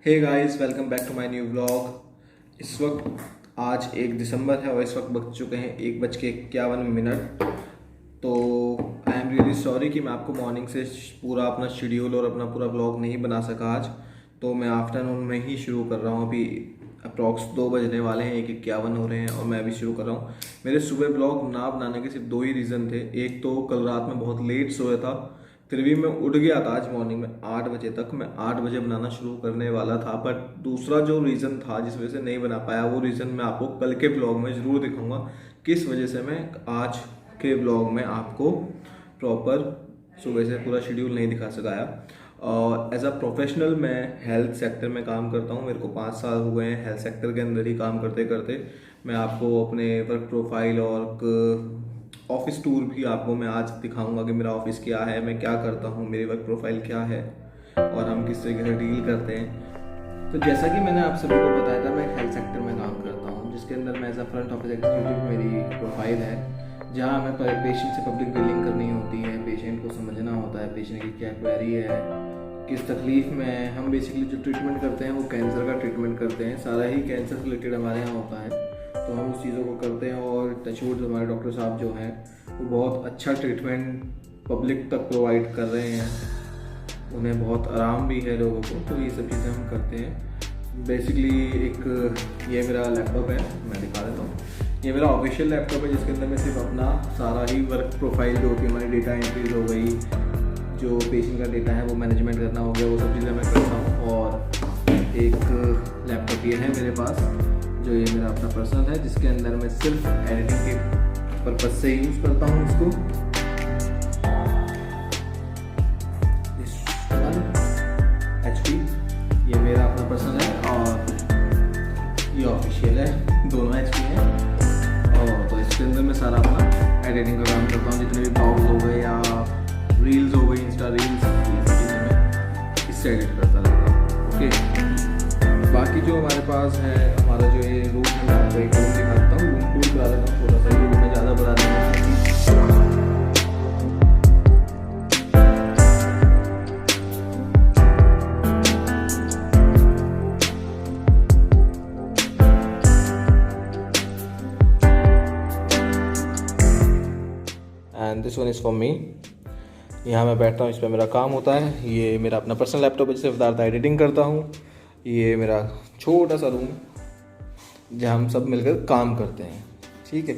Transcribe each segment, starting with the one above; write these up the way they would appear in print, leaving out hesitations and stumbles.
Hey guys, welcome back to my new vlog. इस वक्त आज 1 दिसंबर है और इस वक्त बज चुके हैं 1:51। तो आई एम रियली सॉरी कि मैं आपको मॉर्निंग से पूरा अपना शेड्यूल और अपना पूरा व्लॉग नहीं बना सका आज। तो मैं आफ्टरनून में ही शुरू कर रहा हूँ। अभी अप्रॉक्स 2 बजने वाले हैं, 1:51 हो रहे हैं और मैं अभी शुरू कर रहा हूँ। मेरे सुबह व्लॉग ना बनाने के सिर्फ 2 ही रीज़न थे। एक तो कल रात में बहुत लेट सोया था, फिर भी मैं उठ गया था आज मॉर्निंग में 8 बजे तक। मैं 8 बजे बनाना शुरू करने वाला था, बट दूसरा जो रीज़न था जिस वजह से नहीं बना पाया, वो रीज़न मैं आपको कल के ब्लॉग में ज़रूर दिखाऊंगा किस वजह से मैं आज के ब्लॉग में आपको प्रॉपर सुबह से पूरा शेड्यूल नहीं दिखा सकाया। और एज अ प्रोफेशनल मैं हेल्थ सेक्टर में काम करता हूँ। मेरे को 5 साल हो गए हैं हेल्थ सेक्टर के अंदर ही काम करते करते। मैं आपको अपने वर्क प्रोफाइल और ऑफिस टूर भी आपको मैं आज दिखाऊंगा कि मेरा ऑफिस क्या है, मैं क्या करता हूँ, मेरी वर्क प्रोफाइल क्या है और हम किस तरीके से डील करते हैं। तो जैसा कि मैंने आप सभी को बताया था, मैं हेल्थ सेक्टर में काम करता हूँ, जिसके अंदर मैं as a front office executive मेरी प्रोफाइल है, जहाँ हमें पेशेंट से पब्लिक डीलिंग करनी होती है, पेशेंट को समझना होता है, पेशेंट की क्या क्वेरी है, किस तकलीफ में है। हम बेसिकली जो ट्रीटमेंट करते हैं वो कैंसर का ट्रीटमेंट करते हैं, सारा ही कैंसर रिलेटेड हमारे यहाँ होता है। तो हम उस चीज़ों को करते हैं और टचवुड हमारे डॉक्टर साहब जो हैं वो बहुत अच्छा ट्रीटमेंट पब्लिक तक प्रोवाइड कर रहे हैं। उन्हें बहुत आराम भी है लोगों को, तो ये सब चीज़ें हम करते हैं। बेसिकली एक ये मेरा लैपटॉप है, मैं दिखा देता हूँ। ये मेरा ऑफिशियल लैपटॉप है जिसके अंदर मैं सिर्फ अपना सारा ही वर्क प्रोफाइल जो होती है, हमारी डेटा एंट्रीज हो गई, जो पेशेंट का डेटा है वो मैनेजमेंट करना हो गया, वो सब चीज़ें मैं करता हूँ। और एक लैपटॉप ये है मेरे पास, जो ये मेरा अपना पर्सनल है, जिसके अंदर मैं सिर्फ एडिटिंग के पर्पज से यूज़ करता हूँ इसको। HP ये मेरा अपना पर्सनल है और ये ऑफिशियल है, दोनों HP हैं। और तो इसके अंदर मैं सारा अपना एडिटिंग का काम करता हूँ, जितने भी ब्लॉग्स हो गए या रील्स हो गई, इंस्टा रील्स, ये सब चीज़ें मैं इससे एडिट करता रहता हूँ। ओके, बाकी जो हमारे पास है, हमारा जो ये रूम है, मैं आपको एक रूम दिखाता हूँ, रूम टूर करा देता हूँ थोड़ा सा। ये रूम में ज़्यादा बता देता हूँ। And this one is for me. यहाँ मैं बैठता हूँ, इस पर मेरा काम होता है। ये मेरा अपना पर्सनल लैपटॉप है जिससे बताता एडिटिंग करता हूँ। ये मेरा छोटा सा रूम जहाँ हम सब मिलकर काम करते हैं, ठीक है।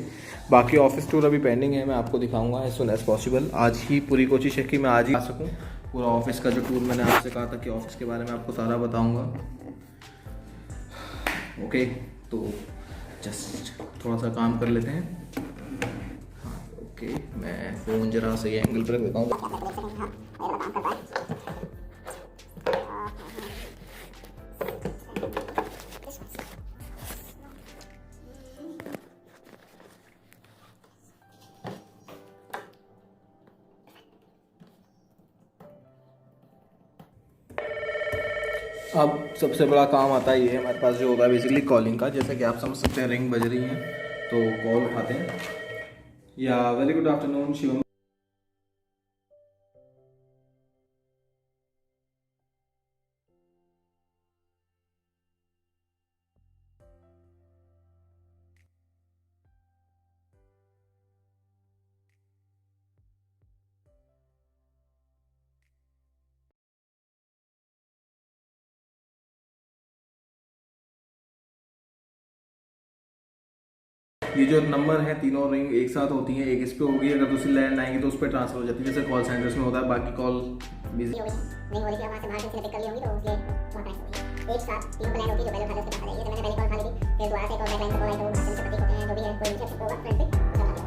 बाकी ऑफिस टूर अभी पेंडिंग है, मैं आपको दिखाऊंगा एज सुन एज पॉसिबल। आज ही पूरी कोशिश है कि मैं आज ही आ सकूँ। पूरा ऑफिस का जो टूर मैंने आपसे कहा था कि ऑफिस के बारे में आपको सारा बताऊँगा। ओके, तो जस्ट थोड़ा सा काम कर लेते हैं। ओके, मैं फ़ोन जरा सही एंगल पर रख देता हूँ। अब सबसे बड़ा काम आता है ये हमारे पास जो होता है बेसिकली कॉलिंग का। जैसा कि आप समझ सकते हैं, रिंग बज रही है तो कॉल उठाते हैं। या वेरी गुड आफ्टरनून शिवम। ये जो नंबर है, तीनों रिंग एक साथ होती हैं, एक इस पे होगी, अगर दूसरी लैंड आएंगी तो उस पर ट्रांसफर हो जाती है, जैसे कॉल सेंटर्स में होता है। बाकी कॉल बिजी हो गई, नहीं हो रही थी, वहाँ से बाहर किसी ने पिक कर ली होंगी, तो इसलिए वहाँ प्राइस होगी। एक साथ तीनों प्लान होती है, जो पहले उठा उसके पास आ जाएगी। जैसे मैंने पहले कॉल उठा ली थी, फिर दोबारा से एक और बैकलाइन पे कॉल आई, तो वो भाषण से प्रतीक होते हैं, जो भी है कोई रिसेप्शन होगा फ्रंट पे उठा दिया।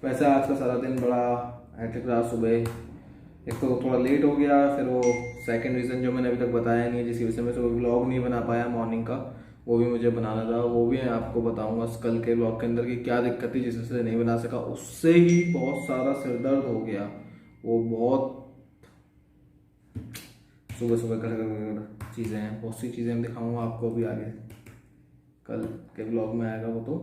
वैसे आज का सारा दिन बड़ा हैट्रिक रहा। सुबह एक तो थोड़ा लेट हो गया, फिर वो सेकंड रीज़न जो मैंने अभी तक बताया नहीं है, जिसकी वजह से मैं सुबह व्लॉग नहीं बना पाया मॉर्निंग का, वो भी मुझे बनाना था। वो भी मैं आपको बताऊंगा कल के व्लॉग के अंदर कि क्या दिक्कत थी जिस वजह से नहीं बना सका। उससे ही बहुत सारा सिर दर्द हो गया, वो बहुत सुबह सुबह कर चीज़ें हैं, बहुत सी चीज़ें मैं दिखाऊंगा आपको अभी आगे, कल के व्लॉग में आएगा वो। तो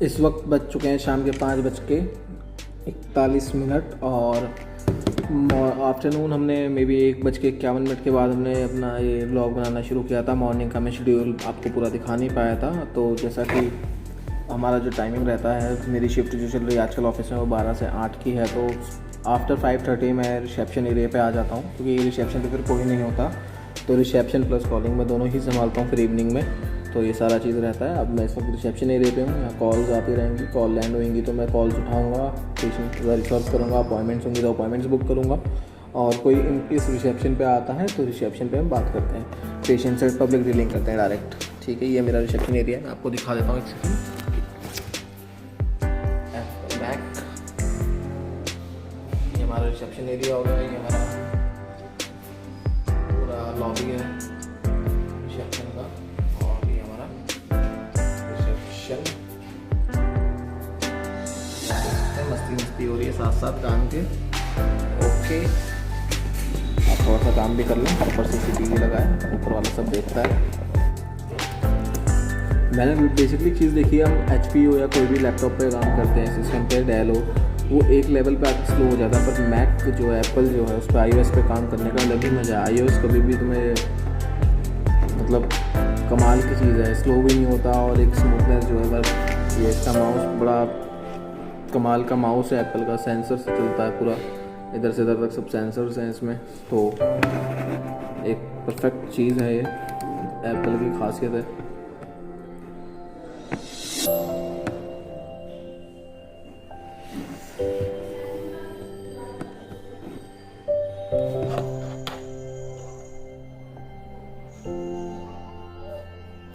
इस वक्त बज चुके हैं शाम के 5:41 और आफ्टरनून हमने मे बी 1:51 के बाद हमने अपना ये व्लॉग बनाना शुरू किया था। मॉर्निंग का मैं शेड्यूल आपको पूरा दिखा नहीं पाया था। तो जैसा कि हमारा जो टाइमिंग रहता है, मेरी शिफ्ट जो चल रही है आजकल ऑफिस में वो 12 से 8 की है। तो आफ्टर 5:30 मैं रिसेप्शन एरिया पे आ जाता हूँ, क्योंकि रिसेप्शन पे फिर कोई नहीं होता। तो रिसेप्शन प्लस कॉलिंग में दोनों ही संभालता हूँ फिर इवनिंग में। तो ये सारा चीज़ रहता है। अब मैं इस वक्त रिसेप्शन एरिया पे हूँ, यहाँ कॉल्स आती रहेंगी, कॉल लैंड होंगी तो मैं कॉल्स उठाऊँगा, पेशेंट रिसॉल्व करूँगा, अपॉइंटमेंट्स होंगी तो अपॉइंटमेंट्स बुक करूँगा। और कोई इस रिसेप्शन पे आता है तो रिसेप्शन पे हम बात करते हैं, पेशेंट से पब्लिक डीलिंग करते हैं डायरेक्ट। ठीक है, ये मेरा रिसेप्शन एरिया है, मैं आपको दिखा देता हूँ एक सेकंड। बैक ये हमारा रिसेप्शन एरिया हो गया, ये हमारा पूरा लॉबी है रिसेप्शन का, और ये हमारा रिसेप्शन। मस्ती हो रही है साथ साथ काम के। ओके, आप थोड़ा सा काम भी कर लें, ऊपर CCTV लगा है, ऊपर वाला सब देखता है। मैंने बेसिकली चीज़ देखी है, हम HP हो या कोई भी लैपटॉप पे काम करते हैं, सिस्टम पे डेल हो, वो एक लेवल पे आके स्लो हो जाता है। पर मैक जो है, एप्पल जो है, उस पर iOS पे काम करने का अलग ही मज़ा है। iOS कभी भी तुम्हें मतलब कमाल की चीज़ है, स्लो भी नहीं होता और एक स्मूथनेस जो है। बस ये इसका माउस बड़ा कमाल का माउस है, एप्पल का, सेंसर से चलता है पूरा, इधर से इधर तक सब सेंसर्स हैं इसमें। तो एक परफेक्ट चीज़ है ये, एप्पल की खासियत है।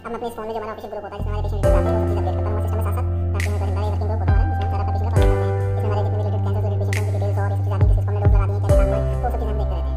अब मैं अपने इस फोन में जो हमारा ऑफिशियल ग्रुप होता है, जिसमें हमारे पेशेंट डिटेल्स आते हैं, वो सब चीज़ अपडेट करता हूँ सिस्टम में साथ साथ, ताकि हमें कोई वर्किंग ग्रुप होता है जिसमें हम सारा पेशेंट का फॉलो करते हैं। इसमें हमारे जितने भी रिलेटेड कैंसर रिलेटेड पेशेंट की डिटेल्स और ये सब चीज़ आती हैं, किस हमने डोज लगा दी है, क्या काम हुआ है, तो सब चीज़ हम देखते रहते हैं।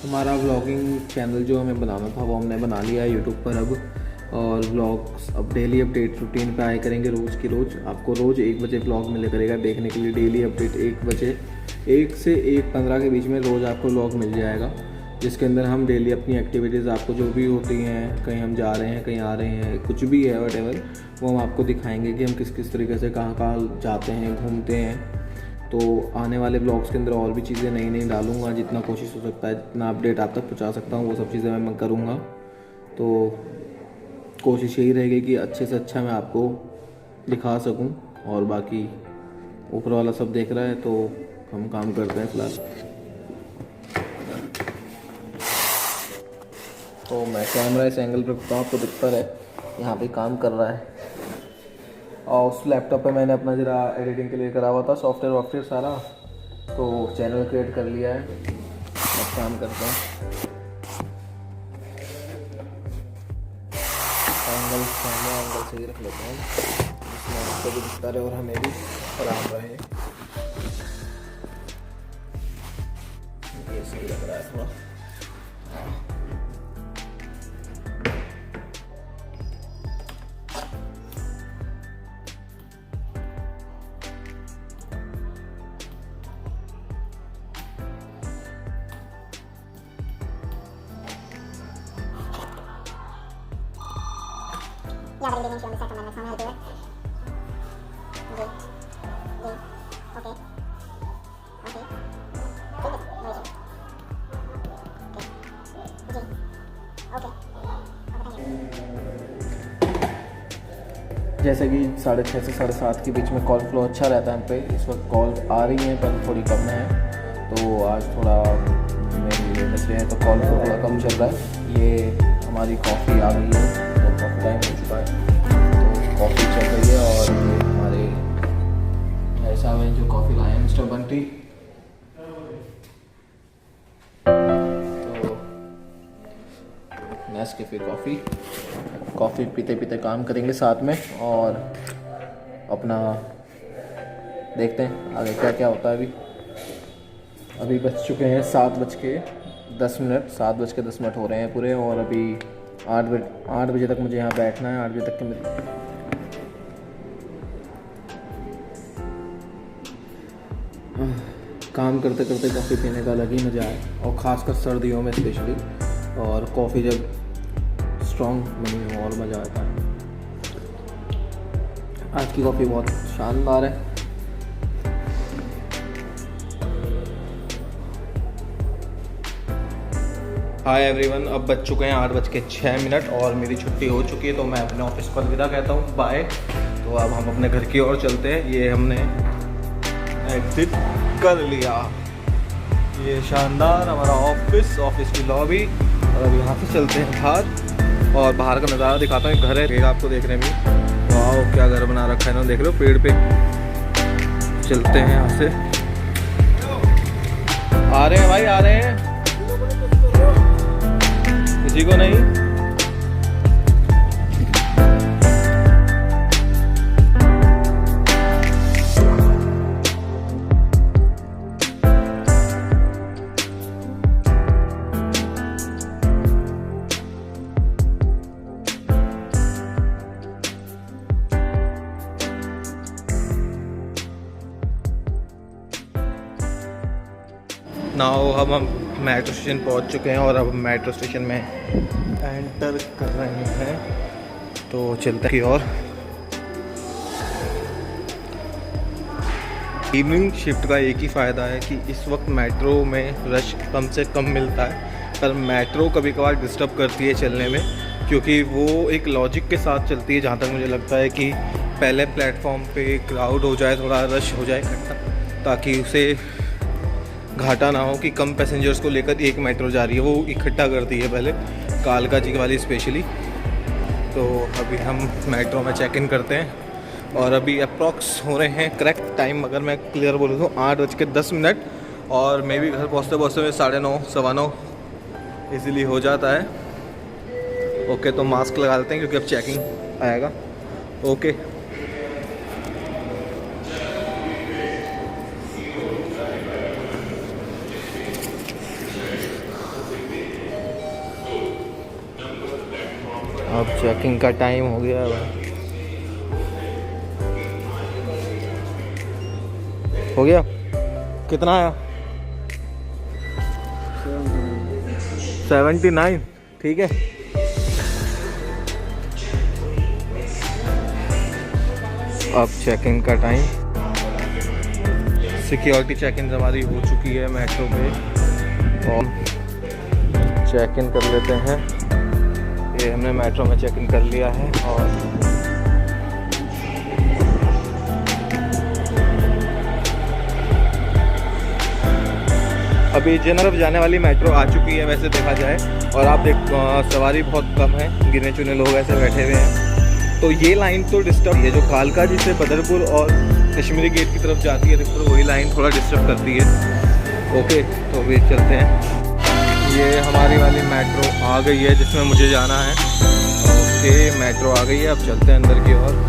हमारा व्लॉगिंग चैनल जो हमें बनाना था वो हमने बना लिया है यूट्यूब पर अब। और व्लॉग्स अब डेली अपडेट रूटीन पे आए करेंगे, रोज़ की रोज़। आपको रोज़ 1 बजे व्लॉग मिले करेगा देखने के लिए। डेली अपडेट 1 बजे, 1 से 1:15 के बीच में रोज़ आपको व्लॉग मिल जाएगा, जिसके अंदर हम डेली अपनी एक्टिविटीज़, आपको जो भी होती हैं, कहीं हम जा रहे हैं, कहीं आ रहे हैं, कुछ भी है वटेवर, वो हम आपको दिखाएंगे कि हम किस किस तरीके से कहाँ कहाँ जाते हैं, घूमते हैं। तो आने वाले ब्लॉग्स के अंदर और भी चीज़ें नई नई डालूँगा, जितना कोशिश हो सकता है, जितना अपडेट आप तक पहुँचा सकता हूँ वो सब चीज़ें मैं करूँगा। तो कोशिश यही रहेगी कि अच्छे से अच्छा मैं आपको दिखा सकूँ, और बाकी ऊपर वाला सब देख रहा है तो हम काम करते हैं फ़िलहाल। तो मैं कैमरा इस एंगल पे रखता हूँ, आपको दिखता है यहाँ पे काम कर रहा है। और उस लैपटॉप पे मैंने अपना ज़रा एडिटिंग के लिए करा हुआ था सॉफ्टवेयर सारा, तो चैनल क्रिएट कर लिया है। अब काम करते हैं। एंगल सही रख लेते हैं जिसमें आपको भी दिखता रहे और हमें भी आराम रहे। ये सही लग रहा है थोड़ा। Yeah, but everything should be set on my next one. I'll do it. G. Okay. Okay. Take it. No issue. Okay. G. Okay. जैसे कि 6:30 से 7:30 के बीच में कॉल फ्लो अच्छा रहता है हम पे। इस वक्त कॉल आ रही हैं पर थोड़ी कम है, तो आज थोड़ा मेरी लेटेस्ट है तो कॉल फ्लो थोड़ा कम चल रहा है। ये हमारी कॉफ़ी आ गई है, तो कॉफ़ी टाइम हो चुका है, तो कॉफ़ी चल रही है। और ये हमारे भाई साहब हैं जो कॉफ़ी लाए हैं, मिस्टर बंटी। तो नेस्कैफे कॉफ़ी पीते पीते काम करेंगे साथ में, और अपना देखते हैं आगे क्या क्या होता है। अभी बज चुके हैं 7:10 हो रहे हैं पूरे, और अभी 8 बजे तक मुझे यहाँ बैठना है। 8 बजे तक के काम करते करते कॉफ़ी पीने का अलग ही मज़ा है, और ख़ासकर सर्दियों में स्पेशली। और कॉफ़ी जब स्ट्रॉन्ग बनी हो और मज़ा आता है। आज की कॉफ़ी बहुत शानदार है। हाय एवरीवन, अब बज चुके हैं 8:06 और मेरी छुट्टी हो चुकी है, तो मैं अपने ऑफिस को अलविदा कहता हूँ, बाय। तो अब हम अपने घर की ओर चलते हैं। ये हमने एग्जिट कर लिया, ये शानदार हमारा ऑफिस की लॉबी। और अब यहाँ से चलते हैं बाहर, और बाहर का नज़ारा दिखाता हूँ। घर है आपको देखने में, वाह क्या घर बना रखा है ना, देख लो पेड़ पे। चलते हैं यहाँ से, आ रहे हैं भाई, आ रहे हैं, किसी को नहीं। नाउ हम मेट्रो स्टेशन पहुंच चुके हैं, और अब मेट्रो स्टेशन में एंटर कर रहे हैं, तो चलते की और इवनिंग शिफ्ट का एक ही फ़ायदा है कि इस वक्त मेट्रो में रश कम से कम मिलता है, पर मेट्रो कभी कभार डिस्टर्ब करती है चलने में, क्योंकि वो एक लॉजिक के साथ चलती है। जहाँ तक मुझे लगता है कि पहले प्लेटफॉर्म पे क्राउड हो जाए, थोड़ा रश हो जाए इकट्ठा, ताकि उसे घाटा ना हो कि कम पैसेंजर्स को लेकर एक मेट्रो जा रही है, वो इकट्ठा करती है पहले, कालका जी वाली स्पेशली। तो अभी हम मेट्रो में चेक इन करते हैं, और अभी अप्रॉक्स हो रहे हैं करेक्ट टाइम, अगर मैं क्लियर बोलूँ तो 8:10, और मैं भी घर पहुँचते पहुँचते में 9:30 सवा 9 ईज़िली हो जाता है। ओके, तो मास्क लगा लेते हैं क्योंकि अब चेकिंग आएगा। ओके, अब चेकिंग का टाइम हो गया है। हो गया, कितना आया? 79, ठीक है। अब चेकिंग का टाइम सिक्योरिटी चेक इन हमारी हो चुकी है मेट्रो पे, और चेक इन कर लेते हैं। ये हमने मेट्रो में चेक इन कर लिया है। और अभी जनरल जाने वाली मेट्रो आ चुकी है वैसे देखा जाए, और आप देख सवारी बहुत कम है, गिने चुने लोग ऐसे बैठे हुए हैं। तो ये लाइन तो डिस्टर्ब है, जो कालकाजी से बदरपुर और कश्मीरी गेट की तरफ जाती है तो वही लाइन थोड़ा डिस्टर्ब करती है। ओके, तो अभी चलते हैं। ये हमारी वाली मेट्रो आ गई है जिसमें मुझे जाना है। ओके, मेट्रो आ गई है, अब चलते हैं अंदर की ओर।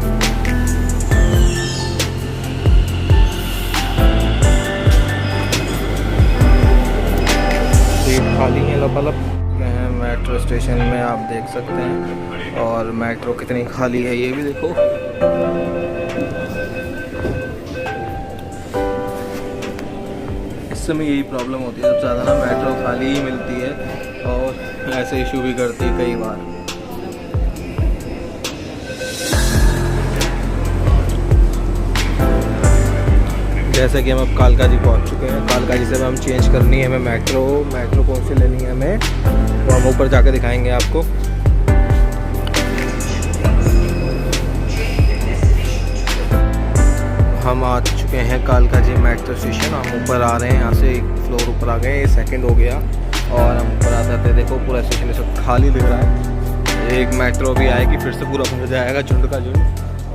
खाली है, लबालब हैं मेट्रो स्टेशन में, आप देख सकते हैं। और मेट्रो कितनी खाली है ये भी देखो। इस समय यही प्रॉब्लम होती है सबसे ज़्यादा ना, मेट्रो खाली ही मिलती है और ऐसे इशू भी करती है कई बार। जैसे कि हम अब कालकाजी पहुंच चुके हैं। कालकाजी से हम चेंज करनी है हमें मेट्रो कौन सी लेनी है हमें, तो हम ऊपर जाकर दिखाएंगे आपको। हम आ चुके हैं कालकाजी मेट्रो स्टेशन। हम ऊपर आ रहे हैं, यहाँ से एक फ्लोर ऊपर आ गए, ये सेकंड हो गया। और हम ऊपर आते थे, देखो पूरा स्टेशन सब खाली दिख रहा है। एक मेट्रो भी आएगी, फिर से पूरा भर जाएगा झुंड का झुंड।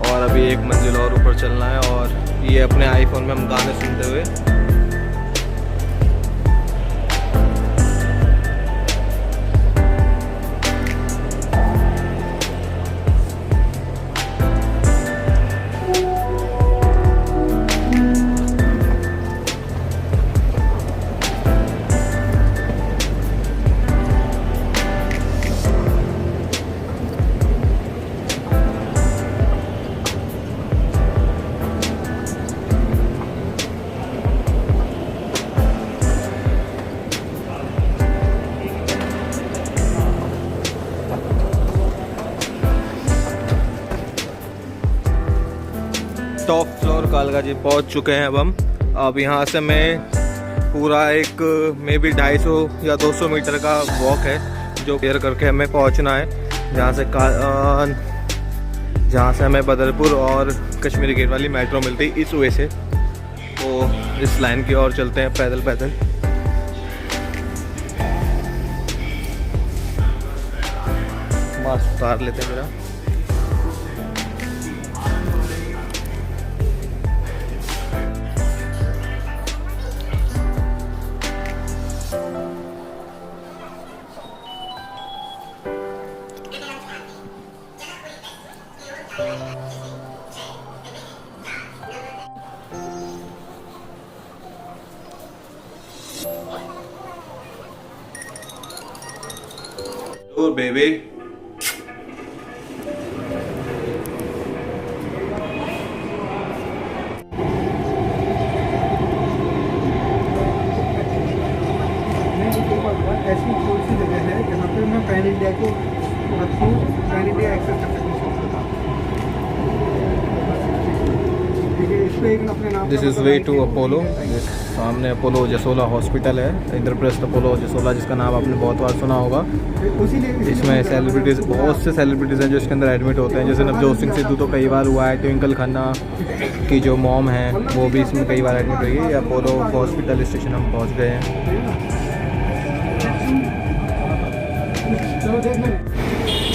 और अभी एक मंजिल और ऊपर चलना है, और ये अपने आईफोन में हम गाने सुनते हुए टॉप फ्लोर कालकाजी पहुंच चुके हैं। अब यहाँ से मैं पूरा एक मे बी 250 या 200 मीटर का वॉक है जो क्लियर करके हमें पहुंचना है, जहाँ से हमें बदरपुर और कश्मीरी गेट वाली मेट्रो मिलती है इस वे से। तो इस लाइन की ओर चलते हैं पैदल पैदल। मास्क उतार लेते हैं मेरा। Oh baby, ऐसी कौन सी जगह है जहाँ पे मैं पैन इंडिया को पैन इंडिया एक्सेस कर सकूँ। This is way to Apollo. सामने अपोलो जसोला हॉस्पिटल है, इंद्रप्रस्थ अपोलो जसोला, जिसका नाम आपने बहुत बार सुना होगा। इसमें सेलिब्रिटीज़, बहुत से सेलिब्रिटीज़ हैं जो इसके अंदर एडमिट होते हैं। जैसे नवजोत सिंह सिद्धू तो कई बार हुआ है, ट्विंकल खन्ना की जो मॉम है वो भी इसमें कई बार एडमिट हुई है। अपोलो हॉस्पिटल स्टेशन हम पहुँच गए हैं।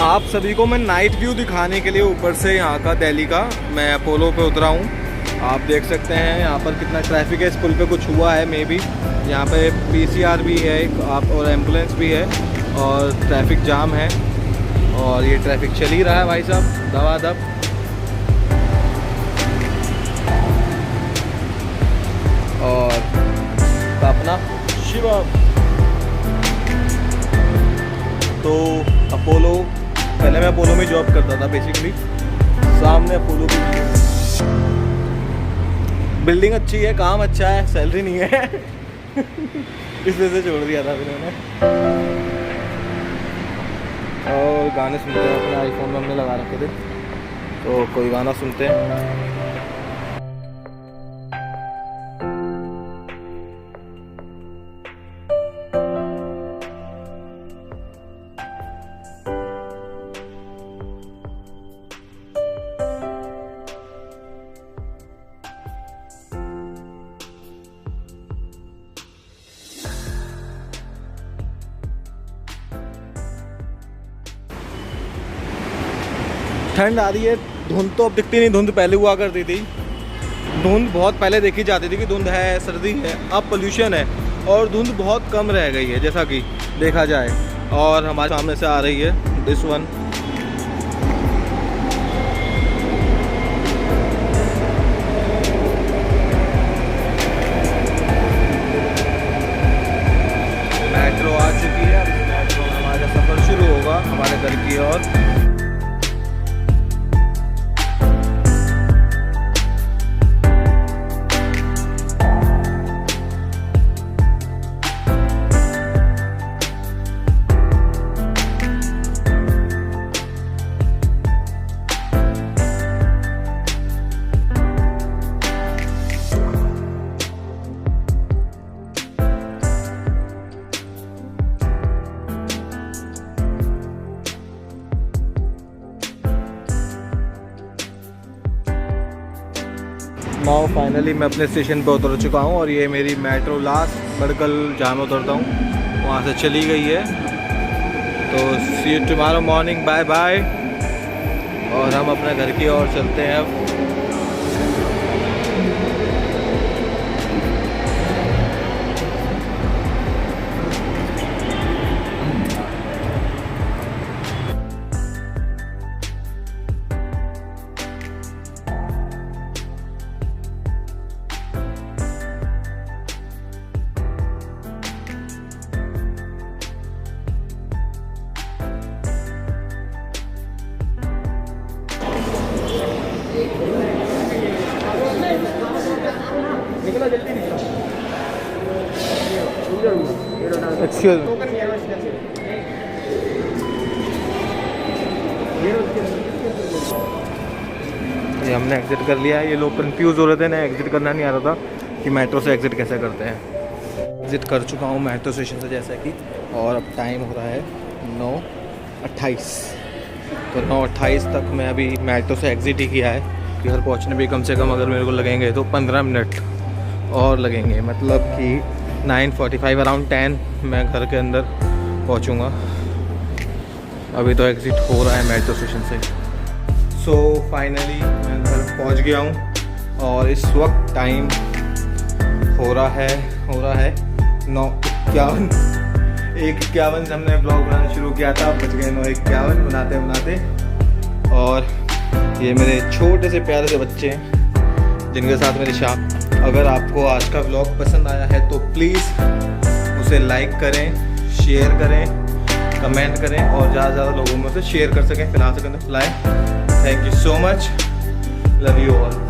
आप सभी को मैं नाइट व्यू दिखाने के लिए ऊपर से यहाँ का दिल्ली का मैं अपोलो पे उतरा हूँ। आप देख सकते हैं यहाँ पर कितना ट्रैफिक है। इस पुल पे कुछ हुआ है मे बी। यहाँ पे पीसीआर भी है आप, और एम्बुलेंस भी है, और ट्रैफिक जाम है। और ये ट्रैफिक चल ही रहा है भाई साहब दबादब। और अपना शिवम तो अपोलो, पहले मैं अपोलो में जॉब करता था बेसिकली। सामने अपोलो की बिल्डिंग अच्छी है, काम अच्छा है, सैलरी नहीं है इस वजह से छोड़ दिया था फिर मैंने। और गाने सुनते हैं, अपने आईफोन में हमने लगा रखे थे, तो कोई गाना सुनते हैं। ठंड आ रही है। धुंध तो अब दिखती नहीं, धुंध पहले हुआ करती थी। धुंध बहुत पहले देखी जाती थी कि धुंध है, सर्दी है। अब पोल्यूशन है और धुंध बहुत कम रह गई है जैसा कि देखा जाए। और हमारे सामने से आ रही है दिस वन। मेट्रो आ चुकी है। अब मेट्रो में हमारा सफ़र शुरू होगा हमारे घर की ओर। नाउ फाइनली मैं अपने स्टेशन पर उतर चुका हूँ और ये मेरी मेट्रो लास्ट मेडिकल जहाँ मैं उतरता हूँ वहाँ से चली गई है। तो see you tomorrow morning, bye bye. और हम अपने घर की ओर चलते हैं अब। एक्सक्यूज ये हमने एग्ज़िट कर लिया है। ये लोग कंफ्यूज हो रहे थे ना, एग्ज़िट करना नहीं आ रहा था कि मेट्रो से एग्ज़िट कैसे करते हैं। एग्ज़िट कर चुका हूँ मेट्रो स्टेशन से जैसा कि, और अब टाइम हो रहा है 9:28। तो 9:28 तक मैं अभी मेट्रो से एग्ज़िट ही किया है। घर पहुँचने भी कम से कम अगर मेरे को लगेंगे तो 15 मिनट और लगेंगे। मतलब कि 9:45 अराउंड 10 मैं घर के अंदर पहुँचूँगा। अभी तो एग्ज़िट हो रहा है मेट्रो स्टेशन से। सो फाइनली मैं घर पहुँच गया हूँ और इस वक्त टाइम हो रहा है 9:51। 1:51 से हमने ब्लॉग बनाना शुरू किया था, बच गए 9:51 बनाते। और ये मेरे छोटे से प्यारे से बच्चे हैं जिनके साथ मेरी शाम। अगर आपको आज का व्लॉग पसंद आया है तो प्लीज़ उसे लाइक करें, शेयर करें, कमेंट करें और ज़्यादा से ज़्यादा लोगों में उसे शेयर कर सकें। फिलहाल से फैलाएं। Thank you so much, love you all.